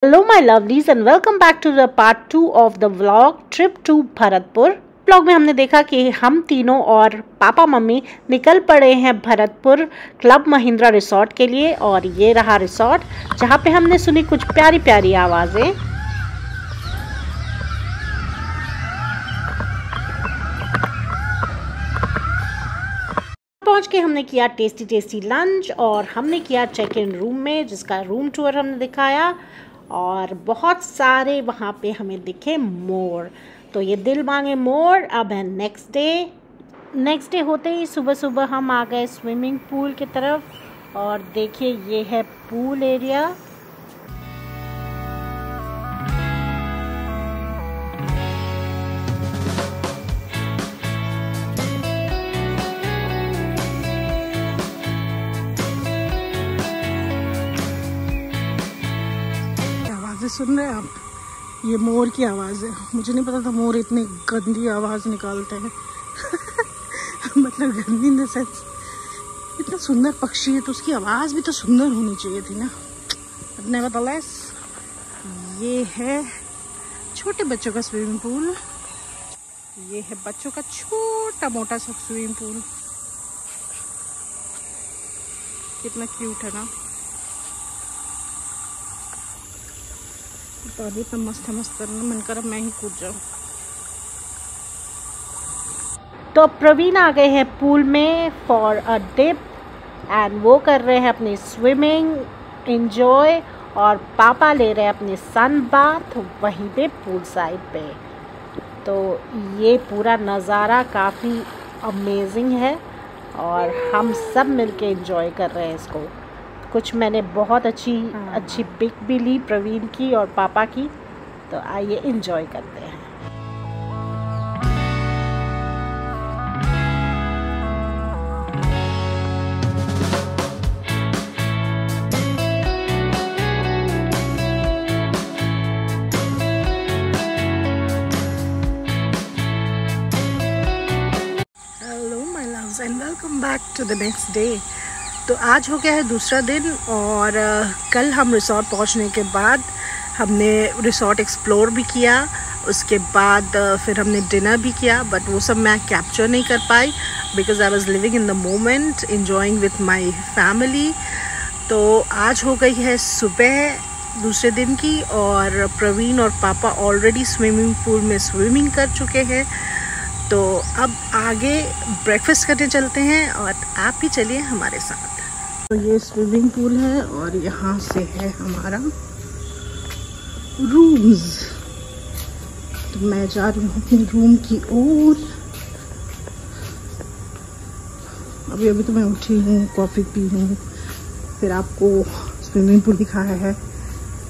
Hello my lovelies and welcome back to the part 2 of the vlog trip to Bharatpur. Vlog में हमने देखा कि हम तीनों और पापा मम्मी निकल पड़े हैं भरतपुर क्लब महिंद्रा रिसोर्ट के लिए। और ये रहा रिसोर्ट जहाँ पे हमने सुनी कुछ प्यारी प्यारी आवाज़ें। पहुँच के हमने किया टेस्टी लंच और हमने किया चेक इन रूम में, जिसका रूम टूर हमने दिखाया। और बहुत सारे वहाँ पे हमें दिखे मोर, तो ये दिल मांगे मोर। अब है नेक्स्ट डे होते ही सुबह सुबह हम आ गए स्विमिंग पूल की तरफ। और देखिए ये है पूल एरिया। सुन रहे हैं आप? ये मोर की आवाज़ है। मुझे नहीं पता था मोर इतनी गंदी आवाज़ निकालते हैं। मतलब गंदी इन द सेंस, इतना सुंदर पक्षी है तो उसकी आवाज़ भी तो सुंदर होनी चाहिए थी ना। नेवरदलेस ये है छोटे बच्चों का स्विमिंग पूल। ये है बच्चों का छोटा मोटा सा स्विमिंग पूल। कितना क्यूट है ना। तो अभी इतना मस्त करना मन कर, मैं ही कूद जाऊँ। तो प्रवीण आ गए हैं पूल में फॉर अ डिप एंड वो कर रहे हैं अपनी स्विमिंग एंजॉय। और पापा ले रहे हैं अपनी सन बाथ वहीं पे पूल साइड पे। तो ये पूरा नज़ारा काफ़ी अमेजिंग है और हम सब मिलके एंजॉय कर रहे हैं इसको। कुछ मैंने बहुत अच्छी पिक भी ली प्रवीण की और पापा की। तो आइए एंजॉय करते हैं। Hello my loves and welcome back to the next day. तो आज हो गया है दूसरा दिन और कल हम रिसोर्ट पहुंचने के बाद हमने रिसोर्ट एक्सप्लोर भी किया। उसके बाद फिर हमने डिनर भी किया, बट वो सब मैं कैप्चर नहीं कर पाई because I was living in the moment enjoying with my family. तो आज हो गई है सुबह दूसरे दिन की और प्रवीण और पापा ऑलरेडी स्विमिंग पूल में स्विमिंग कर चुके हैं। तो अब आगे ब्रेकफास्ट करने चलते हैं और आप भी चलिए हमारे साथ। तो ये स्विमिंग पूल है और यहाँ से है हमारा रूम्स। तो मैं जा रही हूँ अपने रूम की ओर। अभी तो मैं उठी हूँ, कॉफ़ी पी हूँ, फिर आपको स्विमिंग पूल दिखाया है।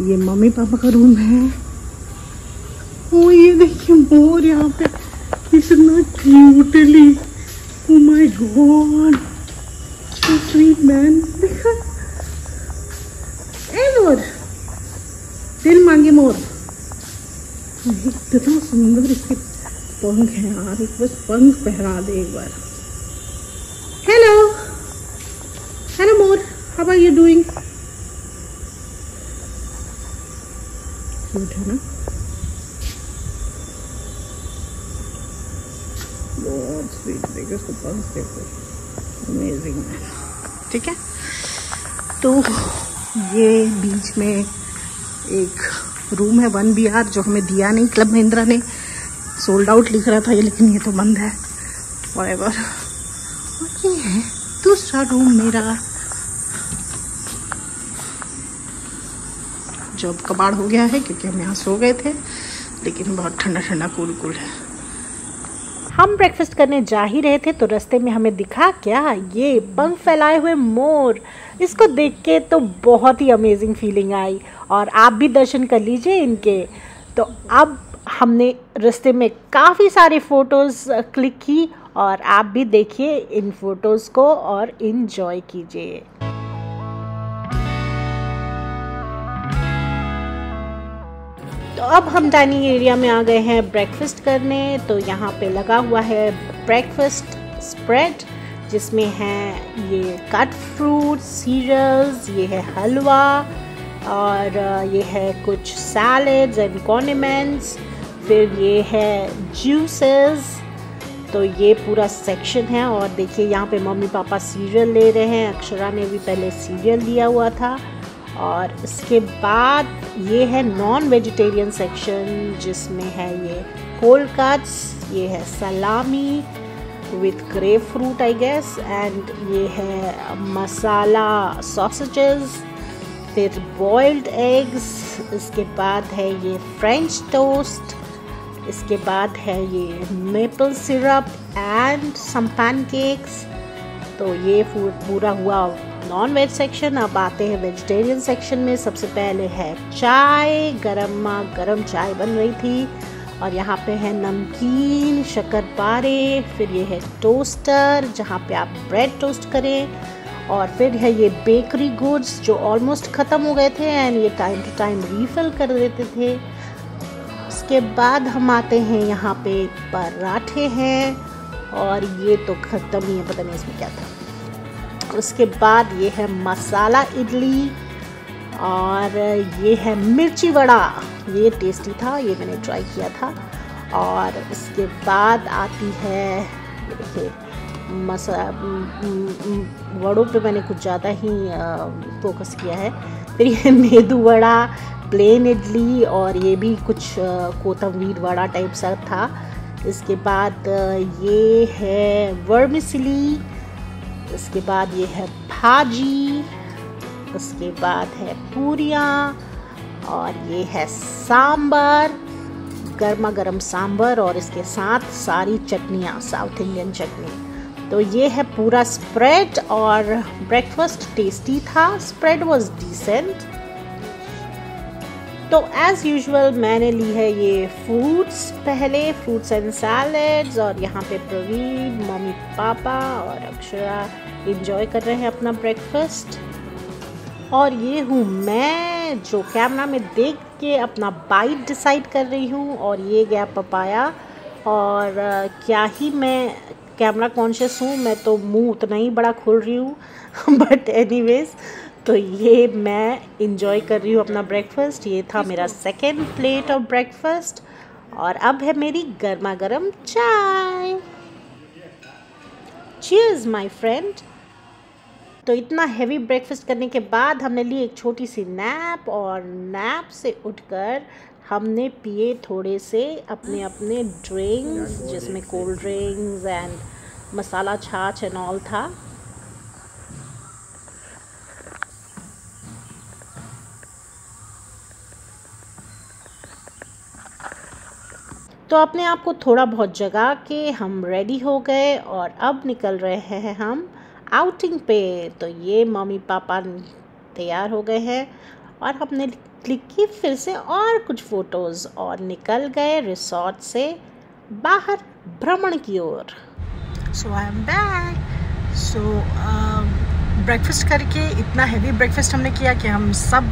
ये मम्मी पापा का रूम है। ओ ये देखिए मोर यहाँ पे कितना cutely. Oh my God, so sweet man. ए मोर, दिल मांगे मोर। कितना सुंदर इसके पंख हैं यार। एक बस पंख पहरा दे एक बार। हेलो मोर, how are you doing? Cute है ना, बहुत स्वीट। देखो उसको पंख देखो, अमेजिंग है। ठीक है, तो ये बीच में एक रूम है 1BR जो हमें दिया नहीं क्लब महिंद्रा ने। सोल्ड आउट लिख रहा था ये, लेकिन ये तो बंद है फॉरएवर। और ये है दूसरा रूम मेरा, जो अब कबाड़ हो गया है क्योंकि हम यहाँ सो गए थे, लेकिन बहुत ठंडा कूल है। हम ब्रेकफास्ट करने जा ही रहे थे तो रास्ते में हमें दिखा क्या, ये पंख फैलाए हुए मोर। इसको देख के तो बहुत ही अमेजिंग फीलिंग आई और आप भी दर्शन कर लीजिए इनके। तो अब हमने रास्ते में काफ़ी सारे फ़ोटोज़ क्लिक की और आप भी देखिए इन फ़ोटोज़ को और इन्जॉय कीजिए। तो अब हम डाइनिंग एरिया में आ गए हैं ब्रेकफास्ट करने। तो यहाँ पे लगा हुआ है ब्रेकफास्ट स्प्रेड, जिसमें है ये कट फ्रूट, सीरियल्स, ये है हलवा, और ये है कुछ सैलड्स एंड कॉन्डिमेंट्स, फिर ये है जूसेस। तो ये पूरा सेक्शन है। और देखिए यहाँ पे मम्मी पापा सीरियल ले रहे हैं, अक्षरा ने भी पहले सीरियल लिया हुआ था। और इसके बाद ये है नॉन वेजिटेरियन सेक्शन, जिसमें है ये कोल्ड कट्स, ये है salami with grapefruit I guess, and ये है मसाला सॉसेजेस, फिर बॉइल्ड एग्स, इसके बाद है ये फ्रेंच टोस्ट, इसके बाद है ये maple syrup and some pancakes. तो ये पूरा हुआ नॉन वेज सेक्शन। अब आते हैं वेजिटेरियन सेक्शन में। सबसे पहले है चाय, गरम चाय बन रही थी, और यहाँ पे है नमकीन, शक्करपारे, फिर ये है टोस्टर जहाँ पे आप ब्रेड टोस्ट करें, और फिर है ये बेकरी गुड्स जो ऑलमोस्ट ख़त्म हो गए थे एंड ये टाइम टू टाइम रीफ़िल कर देते थे। उसके बाद हम आते हैं यहाँ पे पराठे हैं, और ये तो ख़त्म ही है, पता नहीं इसमें क्या था। उसके बाद ये है मसाला इडली, और ये है मिर्ची वड़ा, ये टेस्टी था, ये मैंने ट्राई किया था। और इसके बाद आती है, देखिए वड़ों पे मैंने कुछ ज़्यादा ही फोकस किया है। फिर ये मेदू वड़ा, प्लेन इडली, और ये भी कुछ कोतंबीर वड़ा टाइप सा था। इसके बाद ये है वर्मिसली, इसके बाद ये है भाजी, उसके बाद है पूरियाँ, और ये है सांबर, गर्मा गर्म सांबर, और इसके साथ सारी चटनियाँ, साउथ इंडियन चटनी। तो ये है पूरा स्प्रेड, और ब्रेकफास्ट टेस्टी था, स्प्रेड वाज डिसेंट। तो एज़ यूजुअल मैंने ली है ये फ्रूट्स, पहले फ्रूट्स एंड सैलड्स, और यहाँ पे प्रवीण, मम्मी पापा और अक्षरा इंजॉय कर रहे हैं अपना ब्रेकफास्ट। और ये हूँ मैं जो कैमरा में देख के अपना बाइट डिसाइड कर रही हूँ, और ये गया पपाया। और क्या ही मैं कैमरा कॉन्शियस हूँ, मैं तो मुंह उतना ही बड़ा खोल रही हूँ बट एनीवेज, तो ये मैं इंजॉय कर रही हूँ अपना ब्रेकफास्ट। ये था मेरा सेकेंड प्लेट ऑफ ब्रेकफास्ट, और अब है मेरी गर्मा गर्म चाय। Cheers my friend. तो इतना हेवी ब्रेकफास्ट करने के बाद हमने ली एक छोटी सी नैप, और नैप से उठकर हमने पिए थोड़े से अपने अपने ड्रिंक्स, जिसमें कोल्ड ड्रिंक्स एंड मसाला छाछ एंड ऑल था। तो अपने आप को थोड़ा बहुत जगा के हम रेडी हो गए, और अब निकल रहे हैं हम आउटिंग पे। तो ये मम्मी पापा तैयार हो गए हैं, और हमने क्लिक की फिर से और कुछ फ़ोटोज़, और निकल गए रिसोर्ट से बाहर भ्रमण की ओर। So I am back. So breakfast करके इतना हेवी ब्रेकफास्ट हमने किया कि हम सब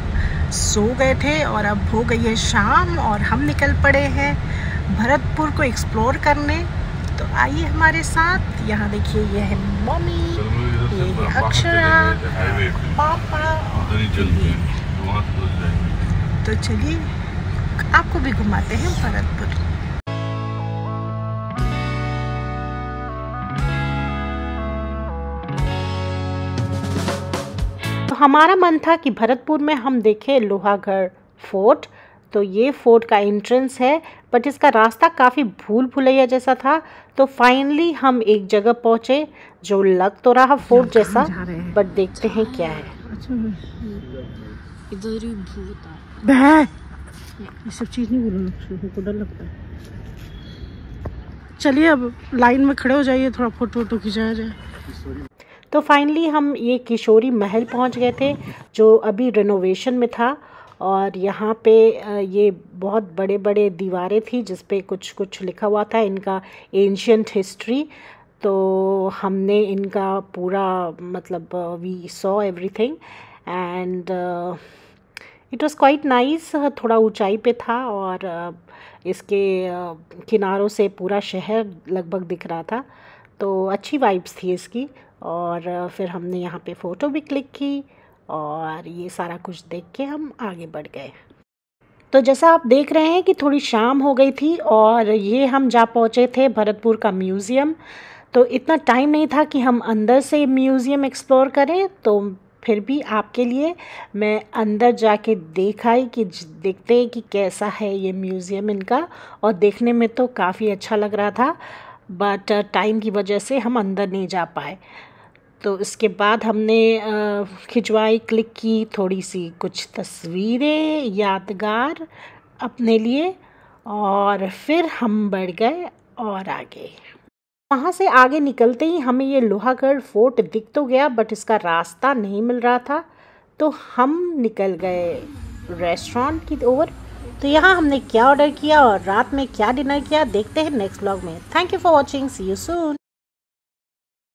सो गए थे, और अब हो गई है शाम, और हम निकल पड़े हैं भरतपुर को एक्सप्लोर करने। तो आइए हमारे साथ। यहाँ देखिए, ये है मम्मी, ये है अक्षरा, पापा। तो चलिए आपको भी घुमाते हैं भरतपुर। तो हमारा मन था कि भरतपुर में हम देखें लोहागढ़ फोर्ट। तो ये फोर्ट का एंट्रेंस है, बट इसका रास्ता काफ़ी भूल भुलैया जैसा था। तो फाइनली हम एक जगह पहुँचे जो लग तो रहा फोर्ट जैसा, बट देखते हैं क्या है। इधर ही भूत है, ये सब चीज़ नहीं बोलना, को डर लगता है। चलिए अब लाइन में खड़े हो जाइए, थोड़ा फोटो वोटो खिंचाया जाए। तो फाइनली हम ये किशोरी महल पहुंच गए थे, जो अभी रिनोवेशन में था। और यहाँ पे ये बहुत बड़े बड़े दीवारें थी जिस पे कुछ कुछ लिखा हुआ था, इनका एंशियंट हिस्ट्री। तो हमने इनका पूरा मतलब we saw everything and it was quite nice. थोड़ा ऊंचाई पे था, और इसके किनारों से पूरा शहर लगभग दिख रहा था। तो अच्छी वाइब्स थी इसकी। और फिर हमने यहाँ पे फ़ोटो भी क्लिक की, और ये सारा कुछ देख के हम आगे बढ़ गए। तो जैसा आप देख रहे हैं कि थोड़ी शाम हो गई थी और ये हम जा पहुँचे थे भरतपुर का म्यूज़ियम। तो इतना टाइम नहीं था कि हम अंदर से म्यूज़ियम एक्सप्लोर करें, तो फिर भी आपके लिए मैं अंदर जाके देखा कि देखते हैं कि कैसा है ये म्यूज़ियम इनका। और देखने में तो काफ़ी अच्छा लग रहा था, बट टाइम की वजह से हम अंदर नहीं जा पाए। तो इसके बाद हमने खिंचवाई, क्लिक की थोड़ी सी कुछ तस्वीरें यादगार अपने लिए, और फिर हम बढ़ गए और आगे। वहाँ से आगे निकलते ही हमें ये लोहागढ़ फोर्ट दिख तो गया, बट इसका रास्ता नहीं मिल रहा था, तो हम निकल गए रेस्टोरेंट की ओर। तो यहाँ हमने क्या ऑर्डर किया और रात में क्या डिनर किया देखते हैं नेक्स्ट व्लॉग में। Thank you for watching, see you soon.